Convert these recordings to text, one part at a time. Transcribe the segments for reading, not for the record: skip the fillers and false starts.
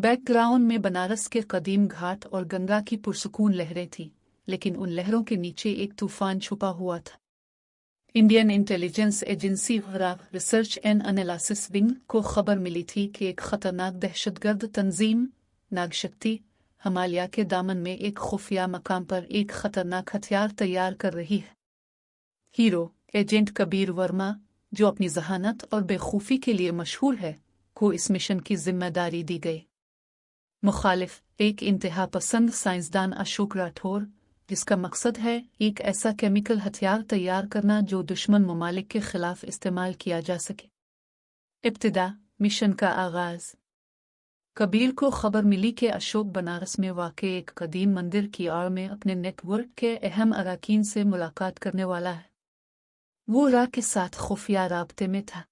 Background में बनारस के कदीम घाट और गंगा की पुरसुकून लहरें थीं, लेकिन उन लहरों के नीचे एक तूफान छुपा हुआ था। Indian intelligence agency research and analysis wing को खबर मिली थी कि एक खतरनाक दहशतगर्द तंजीम नागशक्ति हिमालय के दामन में एक खुफिया मकाम पर एक खतरनाक हथियार तैयार कर रही है। हीरो एजेंट कबीर वर्मा, जो अपनी जहानत और बेखूफी के लिए मशहूर है, को इस मिशन की जिम्मेदारी दी गई। मुखालिफ एक इंतहा पसंद साइंसदान अशोक राठौर, जिसका मकसद है एक ऐसा केमिकल हथियार तैयार करना जो दुश्मन ममालिक के खिलाफ इस्तेमाल किया जा सके। इब्तिदा मिशन का आगाज। कबीर को खबर मिली कि अशोक बनारस में वाक़ एक कदीम मंदिर की आड़ में अपने नेटवर्क के अहम अरकान से मुलाकात करने वाला है। वो राह के साथ खुफिया राब्ते में था।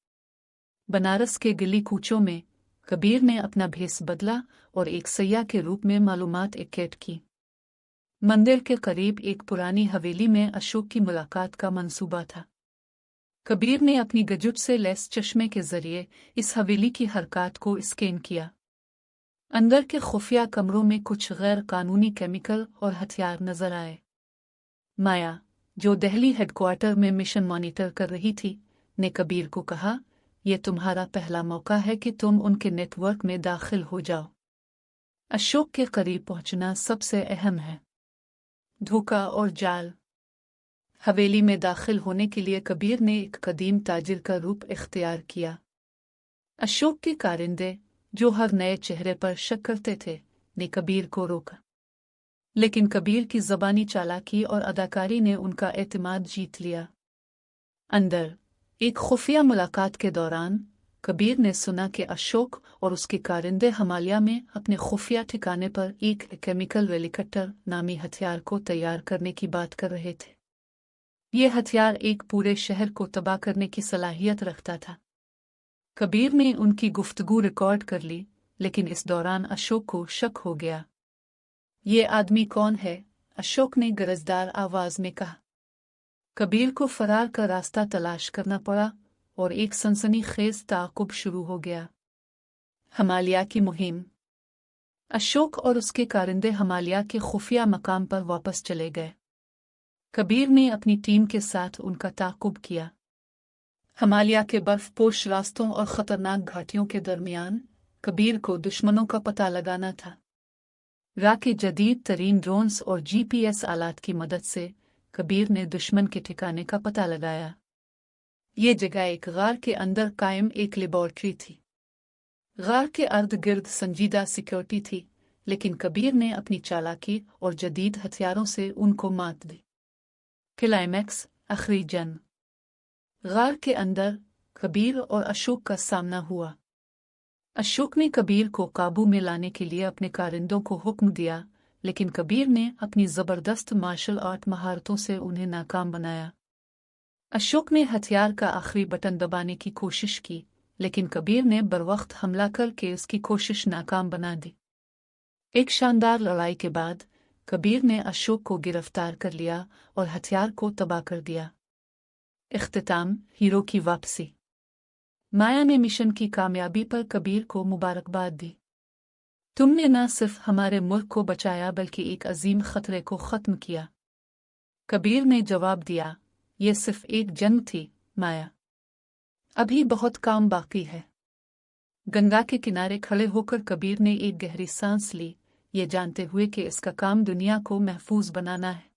बनारस के गली कूचों में कबीर ने अपना भेस बदला और एक सैयाह के रूप में मालूमात इकट्ठी की। मंदिर के करीब एक पुरानी हवेली में अशोक की मुलाकात का मंसूबा था। कबीर ने अपनी गजुट से लैस चश्मे के जरिए इस हवेली की हरकत को स्कैन किया। अंदर के खुफिया कमरों में कुछ गैर कानूनी केमिकल और हथियार नजर आए। माया, जो दिल्ली हेडक्वार्टर में मिशन मॉनिटर कर रही थी, ने कबीर को कहा, यह तुम्हारा पहला मौका है कि तुम उनके नेटवर्क में दाखिल हो जाओ। अशोक के करीब पहुंचना सबसे अहम है। धोखा और जाल। हवेली में दाखिल होने के लिए कबीर ने एक कदीम ताजिर का रूप इख्तियार किया। अशोक के कारिंदे, जो हर नए चेहरे पर शक करते थे, ने कबीर को रोका। लेकिन कबीर की ज़बानी चालाकी और अदाकारी ने उनका एतमाद जीत लिया। अंदर एक खुफिया मुलाकात के दौरान कबीर ने सुना कि अशोक और उसके कारिंदे हिमालय में अपने खुफिया ठिकाने पर एक केमिकल रेलिकटर नामी हथियार को तैयार करने की बात कर रहे थे। यह हथियार एक पूरे शहर को तबाह करने की सलाहियत रखता था। कबीर ने उनकी गुफ्तगू रिकॉर्ड कर ली, लेकिन इस दौरान अशोक को शक हो गया। ये आदमी कौन है? अशोक ने गरजदार आवाज में कहा। कबीर को फरार का रास्ता तलाश करना पड़ा और एक सनसनीखेज ताक़ुब शुरू हो गया। हिमालय की मुहिम। अशोक और उसके कारिंदे हिमालय के खुफिया मकाम पर वापस चले गए। कबीर ने अपनी टीम के साथ उनका ताक़ुब किया। हिमालय के बर्फपोश रास्तों और ख़तरनाक घाटियों के दरमियान कबीर को दुश्मनों का पता लगाना था। राह के जदीद तरीन ड्रोन्स और GPS आलात की मदद से कबीर ने दुश्मन के ठिकाने का पता लगाया। ये जगह एक गार के अंदर कायम एक लेबॉर्ट्री थी। गार के अर्द गिर्द संजीदा सिक्योरिटी थी, लेकिन कबीर ने अपनी चालाकी और जदीद हथियारों से उनको मात दी। क्लाइमैक्स, आखिरी जंग। गार के अंदर कबीर और अशोक का सामना हुआ। अशोक ने कबीर को काबू में लाने के लिए अपने कारिंदों को हुक्म दिया, लेकिन कबीर ने अपनी ज़बरदस्त मार्शल आर्ट महारतों से उन्हें नाकाम बनाया। अशोक ने हथियार का आखिरी बटन दबाने की कोशिश की, लेकिन कबीर ने बरवक्त हमला करके उसकी कोशिश नाकाम बना दी। एक शानदार लड़ाई के बाद कबीर ने अशोक को गिरफ्तार कर लिया और हथियार को तबाह कर दिया। इख्तिताम, हीरो की वापसी। माया ने मिशन की कामयाबी पर कबीर को मुबारकबाद दी। तुमने न सिर्फ हमारे मुल्क को बचाया बल्कि एक अजीम खतरे को ख़त्म किया। कबीर ने जवाब दिया, यह सिर्फ एक जंग थी, माया। अभी बहुत काम बाकी है। गंगा के किनारे खड़े होकर कबीर ने एक गहरी सांस ली, ये जानते हुए कि इसका काम दुनिया को महफूज बनाना है।